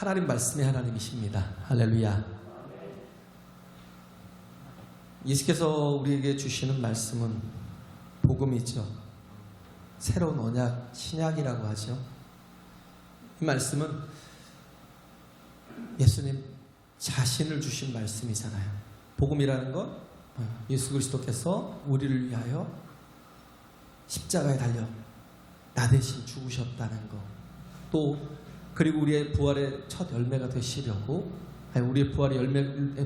하나님 말씀의 하나님이십니다. 할렐루야. 예수께서 우리에게 주시는 말씀은 복음이죠. 새로운 언약, 신약이라고 하죠. 이 말씀은 예수님 자신을 주신 말씀이잖아요. 복음이라는 건 예수 그리스도께서 우리를 위하여 십자가에 달려 나 대신 죽으셨다는 거. 또 그리고 우리의 부활의 첫 열매가 되시려고, 우리의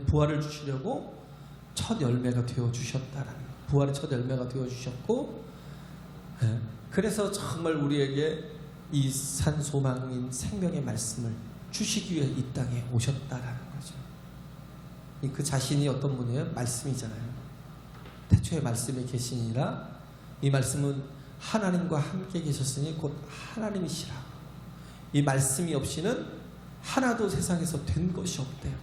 부활을 주시려고 첫 열매가 되어 주셨다라는 거. 부활의 첫 열매가 되어 주셨고, 그래서 정말 우리에게 이 산소망인 생명의 말씀을 주시기 위해 이 땅에 오셨다라는 거죠. 그 자신이 어떤 분이에요? 말씀이잖아요. 태초에 말씀이 계시니라. 이 말씀은 하나님과 함께 계셨으니 곧 하나님이시라. 이 말씀이 없이는 하나도 세상에서 된 것이 없대요.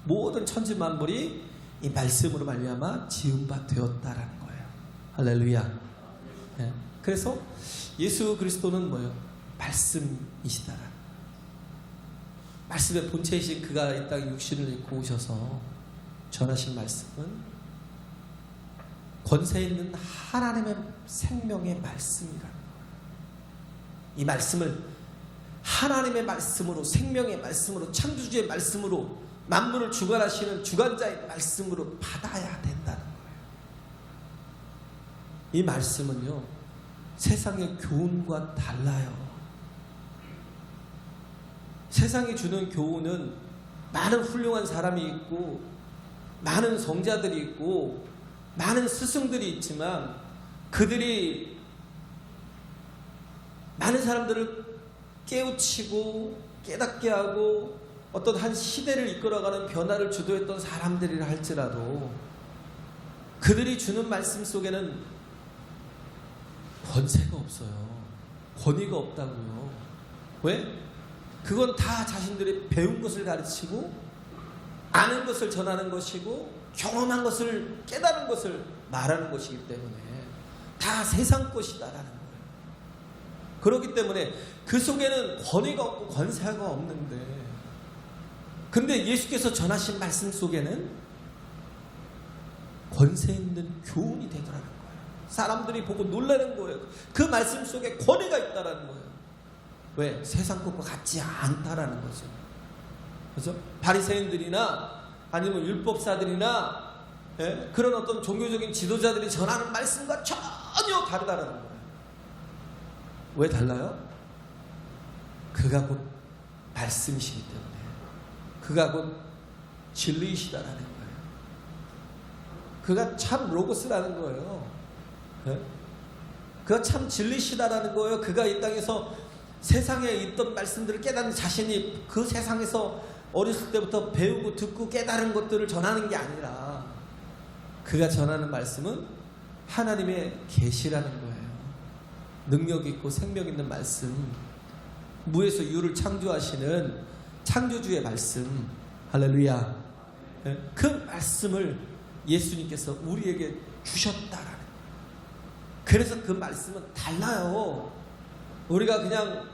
모든 천지만물이 이 말씀으로 말미암아 지은 바 되었다라는 거예요. 할렐루야. 네. 그래서 예수 그리스도는 뭐예요? 말씀이시다라. 말씀의 본체이신 그가 이 땅에 육신을 입고 오셔서 전하신 말씀은 권세 있는 하나님의 생명의 말씀이라는 거예요. 이 말씀을 하나님의 말씀으로, 생명의 말씀으로, 창조주의 말씀으로, 만물을 주관하시는 주관자의 말씀으로 받아야 된다는 거예요. 이 말씀은요, 세상의 교훈과 달라요. 세상이 주는 교훈은 많은 훌륭한 사람이 있고, 많은 성자들이 있고, 많은 스승들이 있지만, 그들이 많은 사람들을 깨우치고 깨닫게 하고 어떤 한 시대를 이끌어가는 변화를 주도했던 사람들이라 할지라도 그들이 주는 말씀 속에는 권세가 없어요. 권위가 없다고요. 왜? 그건 다 자신들이 배운 것을 가르치고 아는 것을 전하는 것이고 경험한 것을 깨달은 것을 말하는 것이기 때문에 다 세상 것이다라는 거예요. 그렇기 때문에 그 속에는 권위가 없고 권세가 없는데, 근데 예수께서 전하신 말씀 속에는 권세 있는 교훈이 되더라는 거예요. 사람들이 보고 놀라는 거예요. 그 말씀 속에 권위가 있다라는 거예요. 왜? 세상 것과 같지 않다라는 거죠. 그렇죠? 바리새인들이나 아니면 율법사들이나 그런 어떤 종교적인 지도자들이 전하는 말씀과 전혀 다르다라는 거예요. 왜 달라요? 그가 곧 말씀이시기 때문에, 그가 곧 진리이시다라는 거예요. 그가 참 로고스라는 거예요. 그가 참 진리시다라는 거예요. 그가 이 땅에서 세상에 있던 말씀들을 깨닫는 자신이 그 세상에서 어렸을 때부터 배우고 듣고 깨달은 것들을 전하는 게 아니라 그가 전하는 말씀은 하나님의 계시라는 거예요. 능력 있고 생명 있는 말씀, 무에서 유를 창조하시는 창조주의 말씀. 할렐루야. 그 말씀을 예수님께서 우리에게 주셨다라는 거예요. 그래서 그 말씀은 달라요. 우리가 그냥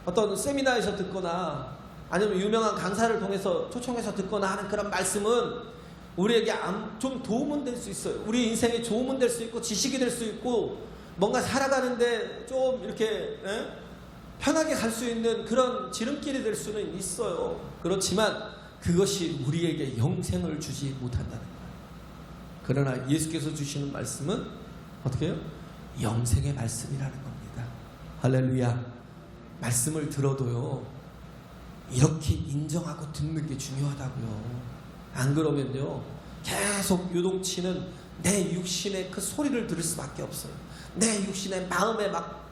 어떤 세미나에서 듣거나 아니면 유명한 강사를 통해서 초청해서 듣거나 하는 그런 말씀은 우리에게 좀 도움은 될 수 있어요. 우리 인생에 도움은 될 수 있고 지식이 될 수 있고 뭔가 살아가는데 좀 이렇게 편하게 갈 수 있는 그런 지름길이 될 수는 있어요. 그렇지만 그것이 우리에게 영생을 주지 못한다는 거예요. 그러나 예수께서 주시는 말씀은 어떻게 해요? 영생의 말씀이라는 겁니다. 할렐루야. 말씀을 들어도요, 이렇게 인정하고 듣는 게 중요하다고요. 안 그러면요, 계속 요동치는 내 육신의 그 소리를 들을 수밖에 없어요. 내 육신의 마음에 막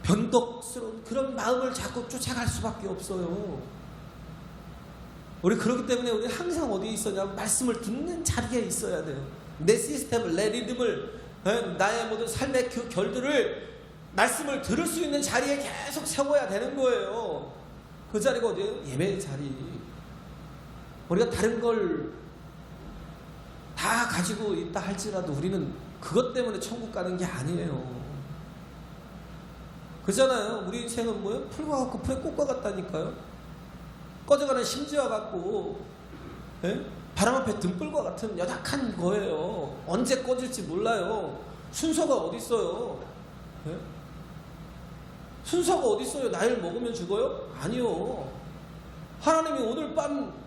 변덕스러운 그런 마음을 자꾸 쫓아갈 수밖에 없어요. 우리 그렇기 때문에 우리 항상 어디에 있었냐면 말씀을 듣는 자리에 있어야 돼요. 내 시스템을, 내 리듬을, 나의 모든 삶의 그 결들을 말씀을 들을 수 있는 자리에 계속 세워야 되는 거예요. 그 자리가 어디예요? 예배의 자리. 우리가 다른 걸 다 가지고 있다 할지라도 우리는 그것 때문에 천국 가는 게 아니에요. 그잖아요. 우리 인생은 뭐예요? 풀과 같고 풀의 꽃과 같다니까요. 꺼져가는 심지와 같고, 예? 바람 앞에 등불과 같은 연약한 거예요. 언제 꺼질지 몰라요. 순서가 어디 있어요? 예? 순서가 어디 있어요? 나이를 먹으면 죽어요? 아니요. 하나님이 오늘 밤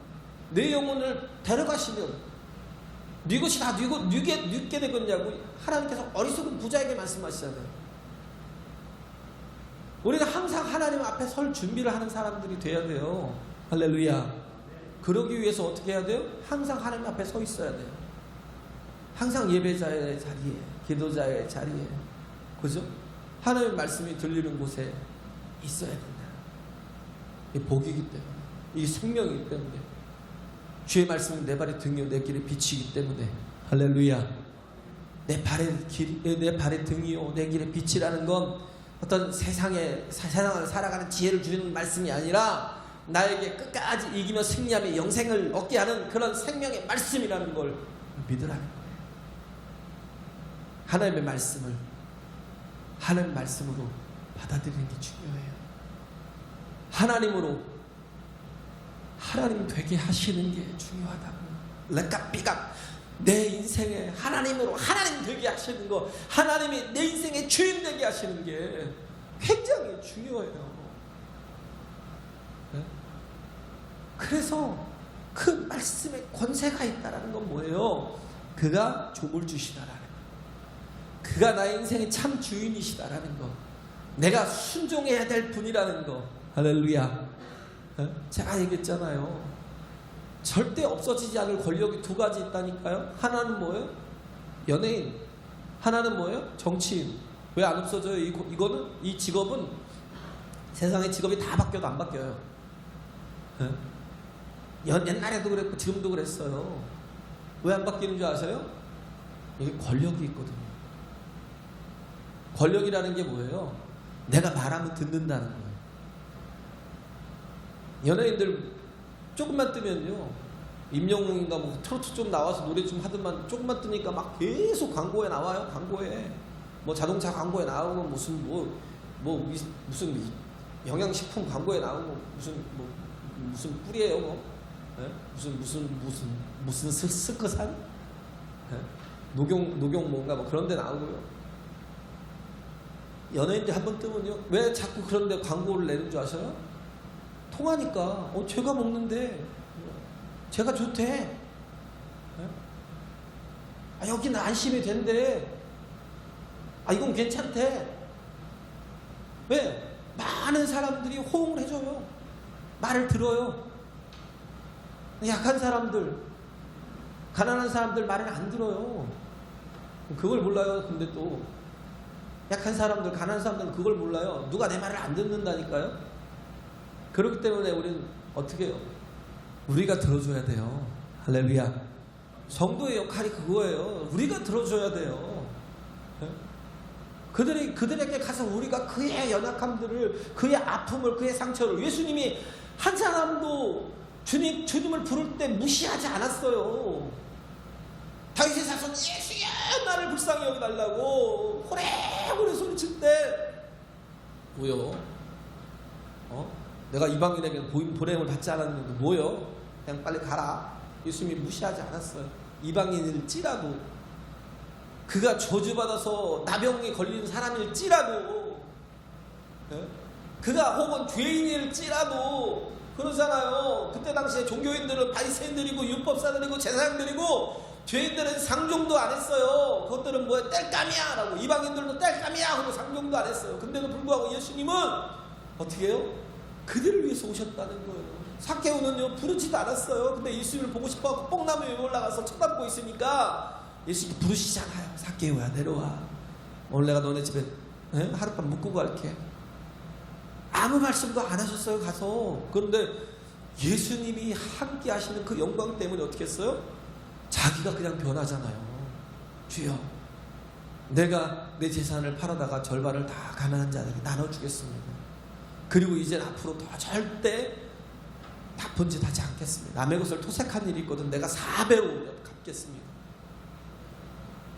내 영혼을 데려가시면 네 것이 다 뉘게 되겠냐고 하나님께서 어리석은 부자에게 말씀하시잖아요. 우리가 항상 하나님 앞에 설 준비를 하는 사람들이 돼야 돼요. 할렐루야. 그러기 위해서 어떻게 해야 돼요? 항상 하나님 앞에 서 있어야 돼요. 항상 예배자의 자리에, 기도자의 자리에, 그죠? 하나님의 말씀이 들리는 곳에 있어야 된다. 이게 복이기 때문에, 이게 생명이기 때문에, 주의 말씀은 내 발의 등이요 내 길의 빛이기 때문에, 할렐루야. 내 발의 등이요 내 길의 빛이라는 건 어떤 세상을 살아가는 지혜를 주는 말씀이 아니라 나에게 끝까지 이기며 승리하며 영생을 얻게 하는 그런 생명의 말씀이라는 걸 믿으라는 거예요. 하나님의 말씀을 하나님 말씀으로 받아들이는 게 중요해요. 하나님 되게 하시는 게 중요하다고. 렉값비값 내 인생에 하나님으로 하나님 되게 하시는 거, 하나님이 내 인생의 주인 되게 하시는 게 굉장히 중요해요. 네? 그래서 그 말씀에 권세가 있다라는 건 뭐예요? 그가 족을 주시다라는 거, 그가 나의 인생의 참 주인이시다라는 거, 내가 순종해야 될 분이라는 거. 할렐루야. 제가 얘기했잖아요. 절대 없어지지 않을 권력이 두 가지 있다니까요. 하나는 뭐예요? 연예인. 하나는 뭐예요? 정치인. 왜 안 없어져요? 이 직업은 세상의 직업이 다 바뀌어도 안 바뀌어요. 옛날에도 그랬고 지금도 그랬어요. 왜 안 바뀌는 줄 아세요? 이게 권력이 있거든요. 권력이라는 게 뭐예요? 내가 말하면 듣는다는 거예요. 연예인들 조금만 뜨면요, 임영웅인가 뭐 트로트 좀 나와서 노래 좀 하더만 조금만 뜨니까 막 계속 광고에 나와요. 광고에 뭐 자동차 광고에 나오고 무슨 무슨 영양식품 광고에 나오고 무슨 뿔이에요 뭐, 네? 무슨 스크산, 네? 녹용 뭔가 뭐 그런데 나오고요. 연예인들 한번 뜨면요, 왜 자꾸 그런데 광고를 내는 줄 아세요? 통하니까. 제가 먹는데 제가 좋대. 네? 여기는 안심이 된대. 이건 괜찮대. 왜? 많은 사람들이 호응을 해줘요. 말을 들어요. 약한 사람들, 가난한 사람들 말을 안 들어요. 그걸 몰라요. 근데 또 약한 사람들, 가난한 사람들은 그걸 몰라요. 누가 내 말을 안 듣는다니까요. 그렇기 때문에 우리는 어떻게 해요? 우리가 들어줘야 돼요. 할렐루야. 성도의 역할이 그거예요. 우리가 들어줘야 돼요. 그들에게 가서 우리가 그의 연약함들을, 그의 아픔을, 그의 상처를, 예수님이 한 사람도 주님을 부를 때 무시하지 않았어요. 다윗의 자손 예수야 나를 불쌍히 여겨달라고 호래호래 소리칠 때 뭐요? 내가 이방인에게 보냄을 받지 않았는데 뭐요? 그냥 빨리 가라. 예수님이 무시하지 않았어요. 이방인일지라도, 그가 저주받아서 나병에 걸린 사람일지라도, 그가 혹은 죄인일지라도 그러잖아요. 그때 당시에 종교인들은 바리새인들이고 율법사들이고 제사장들이고, 죄인들은 상종도 안 했어요. 그것들은 뭐야? 땔감이야 라고. 이방인들도 땔감이야 하고 상종도 안 했어요. 근데도 불구하고 예수님은 어떻게 해요? 그들을 위해서 오셨다는 거예요. 삭개오는요 부르지도 않았어요. 근데 예수님을 보고 싶어서 뽕나무 위에 올라가서 쳐다보고 있으니까 예수님이 부르시잖아요. 삭개오야 내려와. 오늘 내가 너네 집에 하룻밤 묵고 갈게. 아무 말씀도 안 하셨어요. 가서. 그런데 예수님이 함께 하시는 그 영광 때문에 어떻게 했어요? 자기가 그냥 변하잖아요. 주여, 내가 내 재산을 팔아다가 절반을 다 가난한 자들에게 나눠주겠습니다. 그리고 이제 앞으로 더 절대 나쁜 짓 하지 않겠습니다. 남의 것을 토색한 일이 있거든 내가 4배로 갚겠습니다.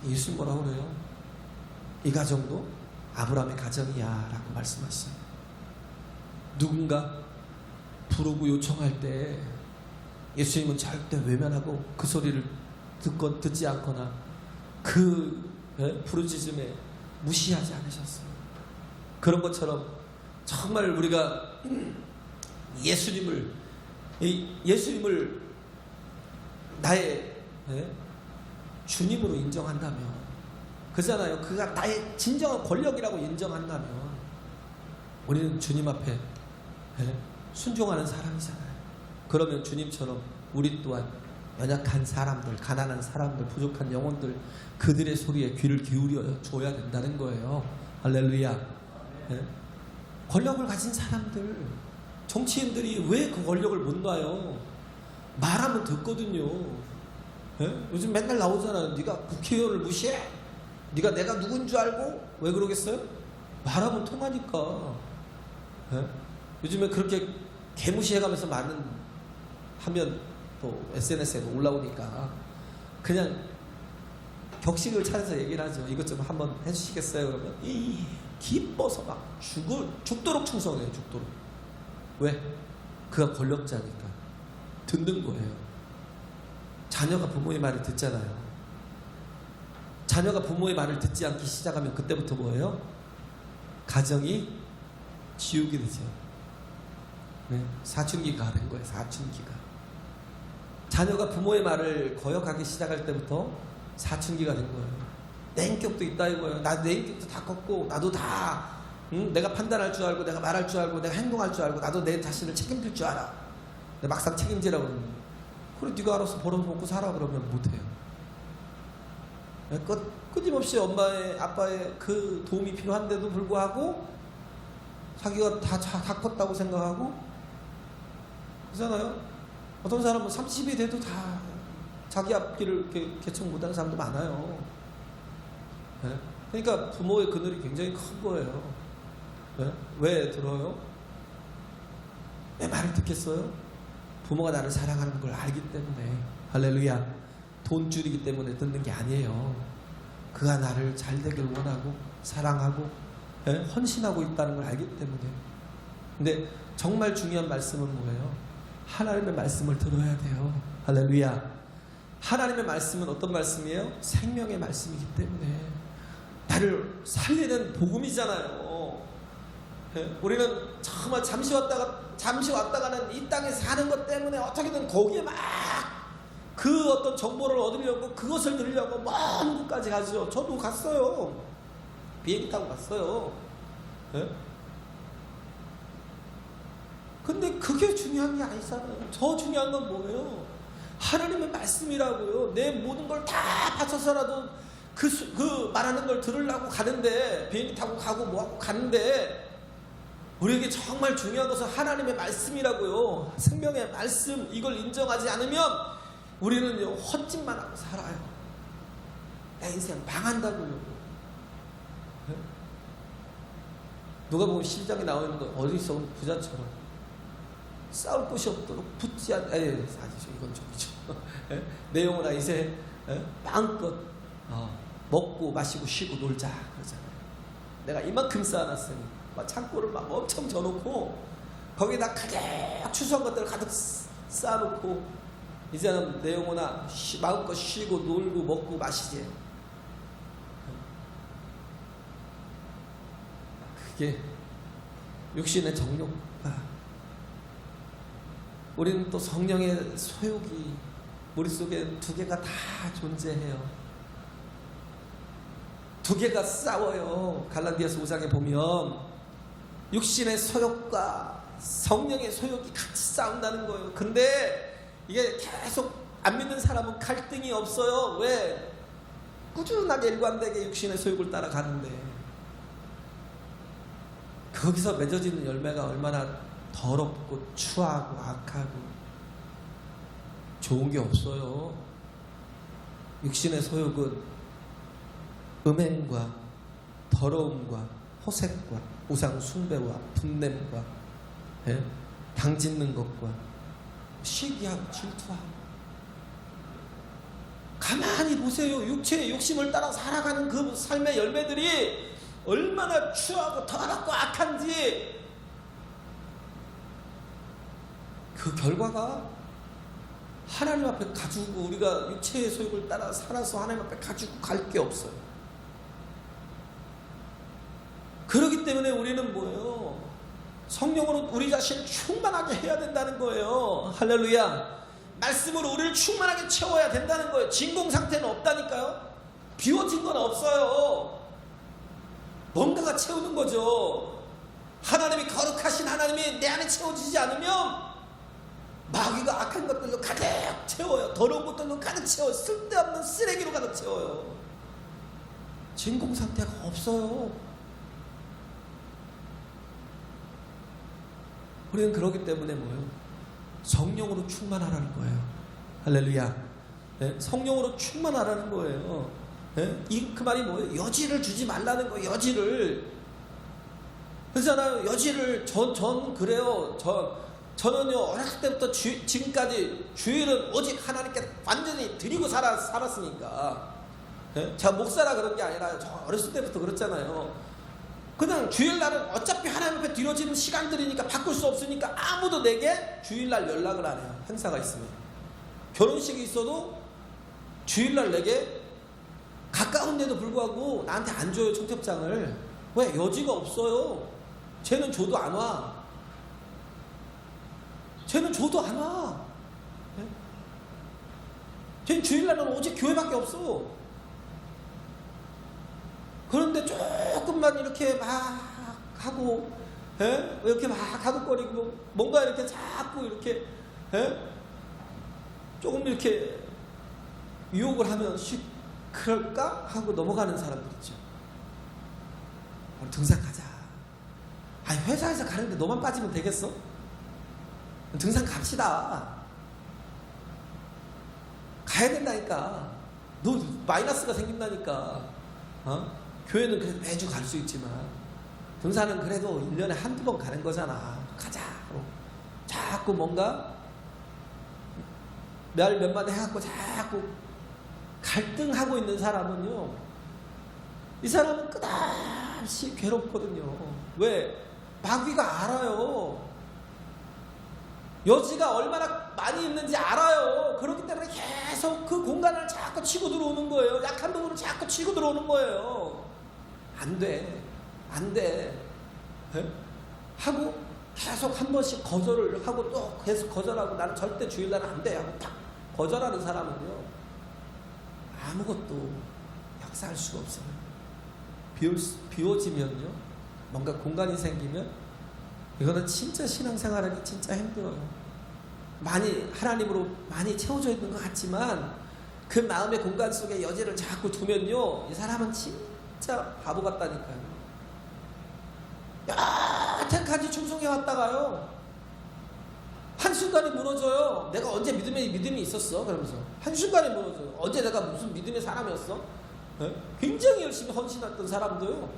예수님 뭐라고 그래요? 이 가정도 아브라함의 가정이야 라고 말씀하시죠. 누군가 부르고 요청할 때 예수님은 절대 외면하고 그 소리를 듣지 않거나 그 부르짖음에 무시하지 않으셨어요. 그런 것처럼 정말 우리가 예수님을 나의 주님으로 인정한다면, 그잖아요. 그가 나의 진정한 권력이라고 인정한다면 우리는 주님 앞에 순종하는 사람이잖아요. 그러면 주님처럼 우리 또한 연약한 사람들, 가난한 사람들, 부족한 영혼들, 그들의 소리에 귀를 기울여 줘야 된다는 거예요. 할렐루야. 권력을 가진 사람들, 정치인들이 왜 그 권력을 못 놔요? 말하면 듣거든요. 요즘 맨날 나오잖아요. 네가 국회의원을 무시해? 네가 내가 누군 줄 알고? 왜 그러겠어요? 말하면 통하니까. 요즘에 그렇게 개무시해가면서 하면 또 SNS에 올라오니까 그냥 격식을 차려서 얘기를 하죠. 이것 좀 한번 해주시겠어요? 그러면 기뻐서 막 죽도록 충성해요. 죽도록. 왜? 그가 권력자니까 듣는 거예요. 자녀가 부모의 말을 듣잖아요. 자녀가 부모의 말을 듣지 않기 시작하면 그때부터 뭐예요? 가정이 지옥이 되죠. 사춘기가 된 거예요. 사춘기가. 자녀가 부모의 말을 거역하기 시작할 때부터 사춘기가 된 거예요. 내 인격도 있다 이거예요. 내 인격도 다 컸고 나도 다 내가 판단할 줄 알고 내가 말할 줄 알고 내가 행동할 줄 알고 나도 내 자신을 책임질 줄 알아. 근데 막상 책임지라고 그러면 그래 네가 알아서 벌어먹고 살아 그러면 못해요. 끊임없이 엄마의 아빠의 그 도움이 필요한데도 불구하고 자기가 다 컸다고 생각하고 그러잖아요. 어떤 사람은 30이 돼도 다 자기 앞길을 개척 못하는 사람도 많아요. 그러니까 부모의 그늘이 굉장히 큰 거예요. 왜 들어요? 내 말을 듣겠어요? 부모가 나를 사랑하는 걸 알기 때문에. 할렐루야. 돈줄이기 때문에 듣는 게 아니에요. 그가 나를 잘 되길 원하고 사랑하고 헌신하고 있다는 걸 알기 때문에. 근데 정말 중요한 말씀은 뭐예요? 하나님의 말씀을 들어야 돼요. 할렐루야. 하나님의 말씀은 어떤 말씀이에요? 생명의 말씀이기 때문에 나를 살리는 복음이잖아요. 우리는 정말 잠시 왔다가는 이 땅에 사는 것 때문에 어떻게든 거기에 막 그 어떤 정보를 얻으려고 그것을 들으려고 먼 곳까지 가죠. 저도 갔어요. 비행기 타고 갔어요. 근데 그게 중요한 게 아니잖아요. 더 중요한 건 뭐예요? 하나님의 말씀이라고요. 내 모든 걸 다 바쳐서라도 그 말하는 걸 들으려고 가는데, 비행기 타고 가고 뭐하고 가는데, 우리에게 정말 중요한 것은 하나님의 말씀이라고요. 생명의 말씀, 이걸 인정하지 않으면 우리는 헛짓만 하고 살아요. 내 인생 망한다고요. 누가 보면 시장에 나와 있는 거 어디서 온 부자처럼 싸울 곳이 없도록 붙지 아니죠. 이건 저기죠. 내 영혼아 이제 마음껏 먹고 마시고 쉬고 놀자 그러잖아요. 내가 이만큼 쌓아놨으니 막 창고를 막 엄청 져놓고 거기다 가득 추수한 것들을 가득 쌓아놓고 이제는 내 영혼아 마음껏 쉬고 놀고 먹고 마시지. 그게 육신의 정욕과 우리는 또 성령의 소욕이 머릿속에 두 개가 다 존재해요. 두 개가 싸워요. 갈라디아서 5장에 보면 육신의 소욕과 성령의 소욕이 같이 싸운다는 거예요. 근데 이게 계속 안 믿는 사람은 갈등이 없어요. 왜? 꾸준하게 일관되게 육신의 소욕을 따라가는데 거기서 맺어지는 열매가 얼마나 더럽고 추하고 악하고 좋은 게 없어요. 육신의 소욕은 음행과 더러움과 호색과 우상 숭배와 분냄과 당짓는 것과 시기하고 질투하고. 가만히 보세요. 육체의 욕심을 따라 살아가는 그 삶의 열매들이 얼마나 추하고 더럽고 악한지 그 결과가 하나님 앞에 가지고 우리가 육체의 소욕을 따라 살아서 하나님 앞에 가지고 갈 게 없어요. 그렇기 때문에 우리는 뭐예요? 성령으로 우리 자신을 충만하게 해야 된다는 거예요. 할렐루야. 말씀으로 우리를 충만하게 채워야 된다는 거예요. 진공 상태는 없다니까요. 비워진 건 없어요. 뭔가가 채우는 거죠. 하나님이 거룩하신 하나님이 내 안에 채워지지 않으면 마귀가 악한 것들로 가득 채워요. 더러운 것들로 가득 채워요. 쓸데없는 쓰레기로 가득 채워요. 진공 상태가 없어요. 우리는 그렇기 때문에 뭐예요? 성령으로 충만하라는 거예요. 할렐루야. 네? 성령으로 충만하라는 거예요. 네? 그 말이 뭐예요? 여지를 주지 말라는 거예요. 여지를. 그렇잖아요. 여지를 전 그래요. 저는요 어렸을 때부터 지금까지 주일은 오직 하나님께 완전히 드리고 살았으니까. 네? 제가 목사라 그런 게 아니라 저 어렸을 때부터 그렇잖아요. 그냥 주일날은 어차피 하나님 앞에 드려지는 시간들이니까 바꿀 수 없으니까 아무도 내게 주일날 연락을 안 해요. 행사가 있으면. 결혼식이 있어도 주일날 내게 가까운데도 불구하고 나한테 안 줘요. 청첩장을. 왜? 여지가 없어요. 쟤는 줘도 안 와. 쟤는 줘도 안 와. 네? 쟤는 주일날은 오직 교회밖에 없어. 그런데 조금만 이렇게 막 하고, 에? 이렇게 막 가득거리고, 뭔가 이렇게 자꾸 이렇게, 에? 조금 이렇게 유혹을 하면 그럴까? 하고 넘어가는 사람들 있죠. 오늘 등산 가자. 아니, 회사에서 가는데 너만 빠지면 되겠어? 등산 갑시다. 가야 된다니까. 너 마이너스가 생긴다니까. 어? 교회는 그래도 매주 갈 수 있지만 등산은 그래도 1년에 한두 번 가는 거잖아. 가자. 자꾸 뭔가 몇 마디 해갖고 자꾸 갈등하고 있는 사람은요, 이 사람은 끝없이 괴롭거든요. 왜? 마귀가 알아요. 여지가 얼마나 많이 있는지 알아요. 그렇기 때문에 계속 그 공간을 자꾸 치고 들어오는 거예요. 약한 부분을 자꾸 치고 들어오는 거예요. 안 돼. 안 돼. 네? 하고 계속 한 번씩 거절을 하고 또 계속 거절하고 나는 절대 주일날은 안 돼 하고 딱 거절하는 사람은요, 아무것도 역사할 수가 없어요. 비워지면요, 뭔가 공간이 생기면 이거는 진짜 신앙생활하기 진짜 힘들어요. 많이 하나님으로 많이 채워져 있는 것 같지만 그 마음의 공간 속에 여지를 자꾸 두면요, 이 사람은 진짜 바보 같다니까요. 여태까지 충성해 왔다가요 한순간에 무너져요. 내가 언제 믿음이 있었어? 그러면서 한순간에 무너져요. 언제 내가 무슨 믿음의 사람이었어? 네? 굉장히 열심히 헌신했던 사람도요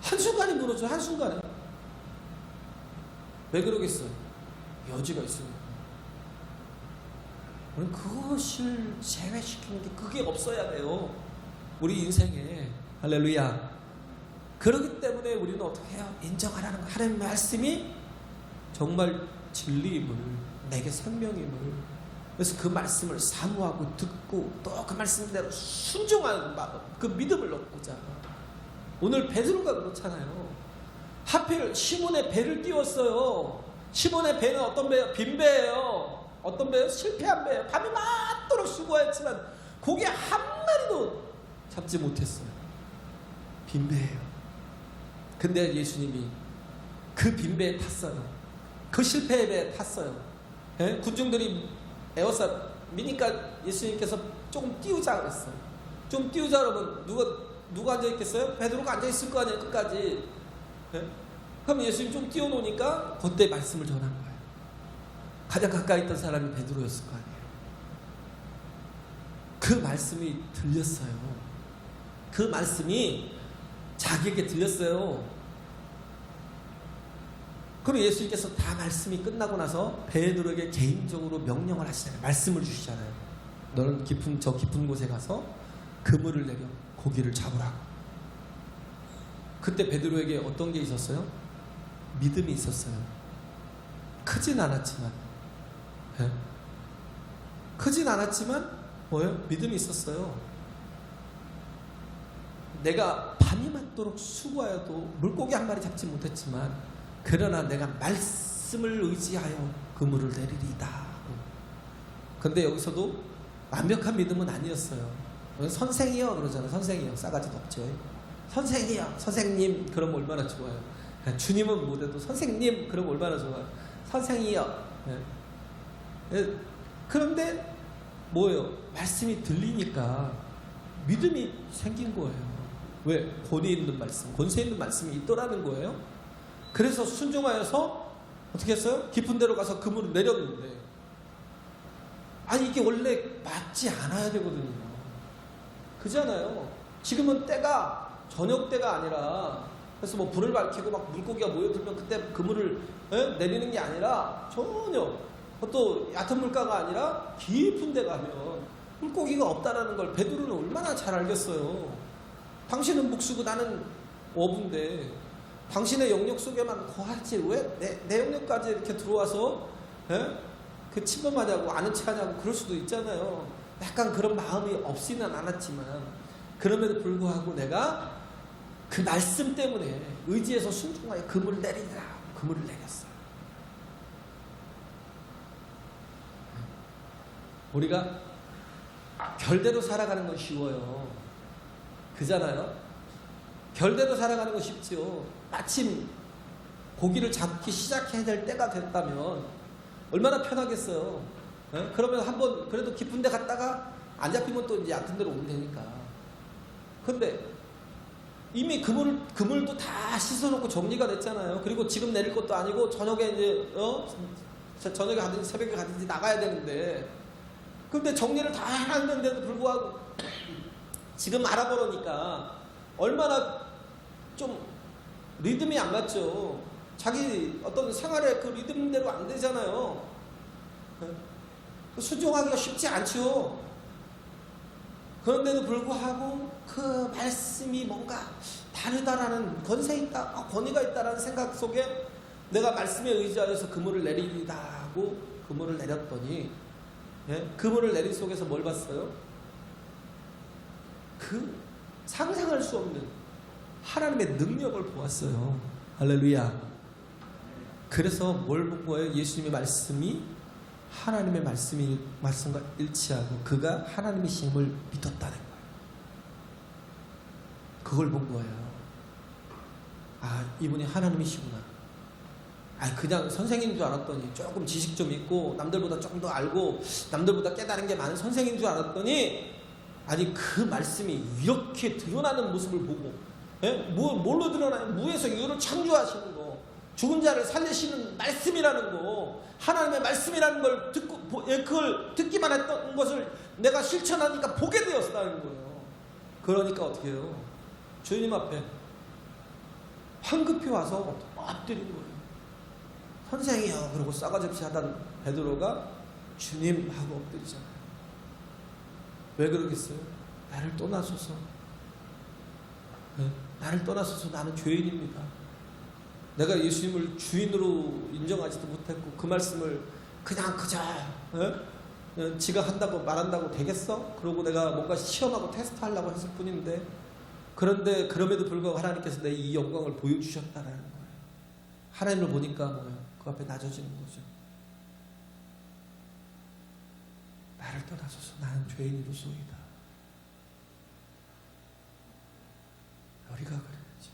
한순간에 무너져요. 한순간에. 왜 그러겠어요? 여지가 있으니까. 우리는 그것을 제외시키는 게 그게 없어야 돼요. 우리 인생에. 할렐루야. 그렇기 때문에 우리는 어떻게 해요? 인정하라는 거. 하나님의 말씀이 정말 진리임을, 내게 생명임을. 그래서 그 말씀을 사모하고 듣고 또 그 말씀대로 순종하는 그 믿음을 얻고자. 오늘 베드로가 그렇잖아요. 하필 시몬의 배를 띄웠어요. 시몬의 배는 어떤 배예요? 빈 배예요. 어떤 배예요? 실패한 배예요. 밤이 맞도록 수고했지만 고기 한 마리도 잡지 못했어요. 빈 배예요. 근데 예수님이 그 빈 배에 탔어요. 그 실패의 배에 탔어요. 예? 군중들이 에워싸 미니까 예수님께서 조금 띄우자 그랬어요. 좀 띄우자 그러면 누가 앉아있겠어요? 베드로가 앉아있을 거 아니에요. 끝까지. 예? 그럼 예수님 좀 띄워놓으니까 그때 말씀을 전한 거예요. 가장 가까이 있던 사람이 베드로였을 거 아니에요. 그 말씀이 들렸어요. 그 말씀이 자기에게 들렸어요. 그럼 예수님께서 다 말씀이 끝나고 나서 베드로에게 개인적으로 명령을 하시잖아요. 말씀을 주시잖아요. 너는 저 깊은 곳에 가서 그물을 내려 고기를 잡으라고. 그때 베드로에게 어떤 게 있었어요? 믿음이 있었어요. 크진 않았지만, 예? 크진 않았지만 뭐예요? 믿음이 있었어요. 내가 밤이 맞도록 수고하여도 물고기 한 마리 잡지 못했지만 그러나 내가 말씀을 의지하여 그물을 내리리이다. 근데 여기서도 완벽한 믿음은 아니었어요. 선생이요 그러잖아요. 선생이요. 싸가지도 없죠. 선생이요. 선생님 그러면 얼마나 좋아요. 주님은 못해도 선생님 그러면 얼마나 좋아요. 선생이요. 그런데 뭐예요? 말씀이 들리니까 믿음이 생긴 거예요. 왜? 권위 있는 말씀, 권세 있는 말씀이 있더라는 거예요. 그래서 순종하여서 어떻게 했어요? 깊은 데로 가서 그물을 내렸는데, 아니 이게 원래 맞지 않아야 되거든요. 그잖아요. 지금은 때가 저녁 때가 아니라, 그래서 뭐 불을 밝히고 막 물고기가 모여들면 그때 그물을 내리는 게 아니라 전혀 또 얕은 물가가 아니라 깊은 데 가면 물고기가 없다라는 걸 베드로는 얼마나 잘 알겠어요. 당신은 목수고 나는 어부인데 당신의 영역 속에만 거하지 왜 내 영역까지 이렇게 들어와서 그 침범하냐고 아는 체 하냐고 그럴 수도 있잖아요. 약간 그런 마음이 없지는 않았지만 그럼에도 불구하고 내가 그 말씀 때문에 의지해서 순종하여 그물을 내리더라. 그물을 내렸어요. 우리가 결대로 살아가는 건 쉬워요. 그잖아요. 결대로 살아가는 건 쉽죠. 마침 고기를 잡기 시작해야 될 때가 됐다면 얼마나 편하겠어요. 그러면 한번 그래도 깊은 데 갔다가 안 잡히면 또 이제 얕은 데로 오면 되니까. 근데 이미 그물도 다 씻어놓고 정리가 됐잖아요. 그리고 지금 내릴 것도 아니고 저녁에 이제 저녁에 가든지 새벽에 가든지 나가야 되는데, 근데 정리를 다 해놨는데도 불구하고 지금 알아보니까 얼마나 좀 리듬이 안 맞죠. 자기 어떤 생활의 그 리듬대로 안 되잖아요. 순종하기가 쉽지 않죠. 그런데도 불구하고 그 말씀이 뭔가 다르다라는 권세 있다, 권위가 있다라는 생각 속에 내가 말씀에 의지하여서 그물을 내리리다 하고 그물을 내렸더니, 그물을 내린 속에서 뭘 봤어요? 그 상상할 수 없는 하나님의 능력을 보았어요. 할렐루야. 그래서 뭘 본 거예요? 예수님의 말씀이 하나님의 말씀과 일치하고 그가 하나님이심을 믿었다는 거예요. 그걸 본 거예요. 아, 이분이 하나님이시구나. 아, 그냥 선생인 줄 알았더니 조금 지식 좀 있고 남들보다 조금 더 알고 남들보다 깨달은 게 많은 선생인 줄 알았더니, 아니 그 말씀이 이렇게 드러나는 모습을 보고, 뭘로 드러나요? 무에서 유를 창조하시는 거, 죽은 자를 살리시는 말씀이라는 거, 하나님의 말씀이라는 걸 듣고 그걸 듣기만 했던 것을 내가 실천하니까 보게 되었다는 거예요. 그러니까 어떻게 해요? 주님 앞에 황급히 와서 엎드린 거예요. 선생이요 그러고 싸가지 없이 하던 베드로가 주님 하고 엎드리잖아요. 왜 그러겠어요? 나를 떠나소서. 나를 떠나소서. 나는 죄인입니다. 내가 예수님을 주인으로 인정하지도 못했고 그 말씀을 그냥 그저 지가 한다고 말한다고 되겠어? 그러고 내가 뭔가 시험하고 테스트하려고 했을 뿐인데, 그런데 그럼에도 불구하고 하나님께서 내 이 영광을 보여주셨다라는 거예요. 하나님을 보니까 뭐예요? 그 앞에 낮아지는 거죠. 나를 떠나소서. 나는 죄인으로소이다. 우리가 그래야지.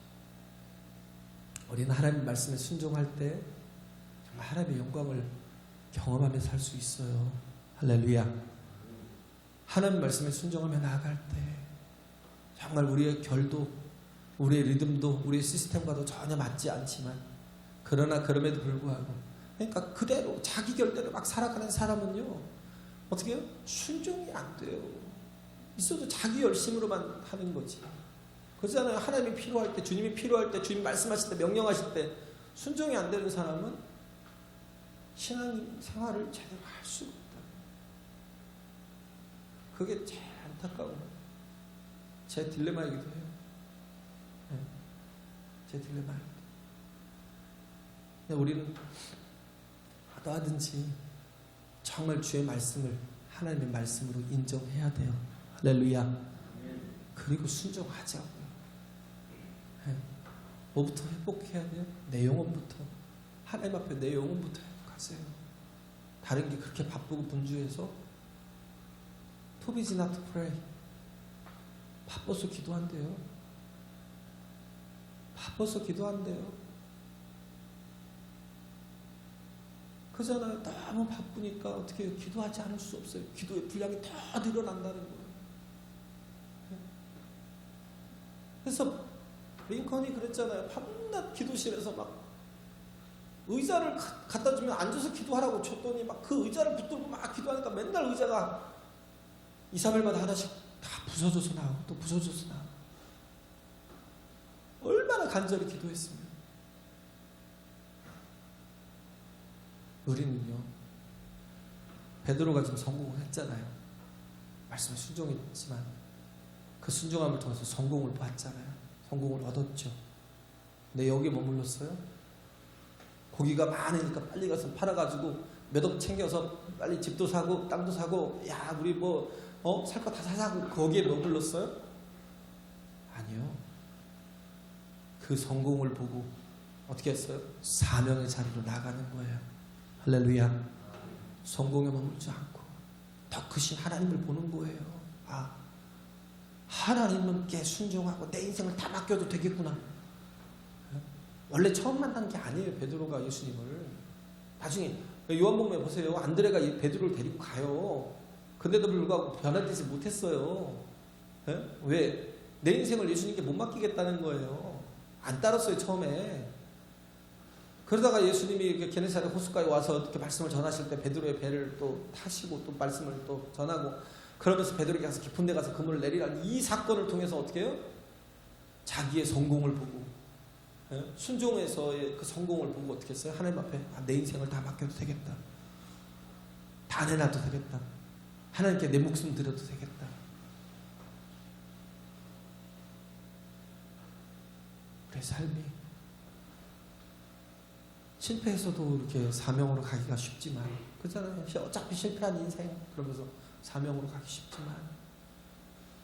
우리는 하나님 말씀에 순종할 때 정말 하나님의 영광을 경험하며 살 수 있어요. 할렐루야. 하나님 말씀에 순종하며 나아갈 때 정말 우리의 결도, 우리의 리듬도, 우리의 시스템과도 전혀 맞지 않지만, 그러나 그럼에도 불구하고, 그러니까 그대로 자기 결대로 막 살아가는 사람은요, 어떻게 해요? 순종이 안 돼요. 있어도 자기 열심으로만 하는 거지. 그렇잖아요. 하나님이 필요할 때, 주님이 필요할 때, 주님 말씀하실 때, 명령하실 때 순종이 안 되는 사람은 신앙 생활을 제대로 할 수가 없다. 그게 제일 안타까운 제 딜레마이기도 해요. 제 딜레마입니다. 우리는 어떠하든지 정말 주의 말씀을 하나님의 말씀으로 인정해야 돼요. 할렐루야. 그리고 순종하자고요. 네. 뭐부터 회복해야 돼요? 내 영혼부터. 하나님 앞에 내 영혼부터 회복하세요. 다른 게 그렇게 바쁘고 분주해서 too busy not to pray. 바빠서 기도한대요. 바빠서 기도한대요. 그잖아요. 너무 바쁘니까 어떻게 해요? 기도하지 않을 수 없어요. 기도의 분량이 더 늘어난다는 거예요. 그래서 링컨이 그랬잖아요. 밤낮 기도실에서 막 의자를 갖다 주면 앉아서 기도하라고 줬더니 막 그 의자를 붙들고 막 기도하니까 맨날 의자가 2, 3일마다 하나씩 다 부서져서 나오고 또 부서져서 나오고. 얼마나 간절히 기도했으면. 우리는요, 베드로가 지금 성공을 했잖아요. 말씀에 순종했지만 그 순종함을 통해서 성공을 봤잖아요. 성공을 얻었죠. 근데 여기에 머물렀어요. 고기가 많으니까 빨리 가서 팔아가지고 몇 억 챙겨서 빨리 집도 사고 땅도 사고, 야 우리 뭐 살 거 다 사고 거기에 머물렀어요? 아니요. 그 성공을 보고 어떻게 했어요? 사명의 자리로 나가는 거예요. 할렐루야. 성공에 머물지 않고 더 크신 하나님을 보는 거예요. 아, 하나님께 순종하고 내 인생을 다 맡겨도 되겠구나. 원래 처음 만난 게 아니에요. 베드로가 예수님을. 나중에 요한복음에 보세요. 안드레가 베드로를 데리고 가요. 근데도 불구하고 변화되지 못했어요. 왜? 내 인생을 예수님께 못 맡기겠다는 거예요. 안 따랐어요, 처음에. 그러다가 예수님이 게네사렛 호숫가에 와서 이렇게 말씀을 전하실 때 베드로의 배를 또 타시고 또 말씀을 또 전하고, 그러면서 베드로에게 가서 깊은 데 가서 그물을 내리라는 이 사건을 통해서 어떻게 해요? 자기의 성공을 보고, 순종에서의 그 성공을 보고 어떻게 했어요? 하나님 앞에 내 인생을 다 맡겨도 되겠다. 다 내놔도 되겠다. 하나님께 내 목숨 드려도 되겠다. 우리의 삶이 실패해서도 이렇게 사명으로 가기가 쉽지만, 그렇잖아요. 어차피 실패한 인생, 그러면서 사명으로 가기 쉽지만,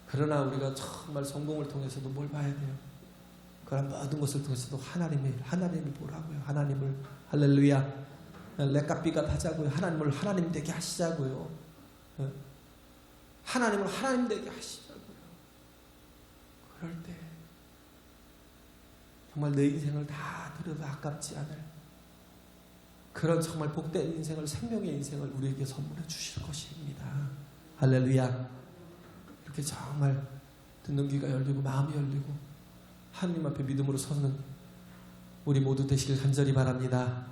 그러나 우리가 정말 성공을 통해서도 뭘 봐야 돼요? 그런 모든 것을 통해서도 하나님을 보라고요. 하나님을. 할렐루야. 렉값비가 하자고요. 하나님을 하나님 되게 하시자고요. 하나님을 하나님 되게 하시자고요. 그럴 때 정말 내 인생을 다 드려도 아깝지 않을 그런 정말 복된 인생을, 생명의 인생을 우리에게 선물해 주실 것입니다. 할렐루야. 이렇게 정말 듣는 귀가 열리고 마음이 열리고 하나님 앞에 믿음으로 서는 우리 모두 되시길 간절히 바랍니다.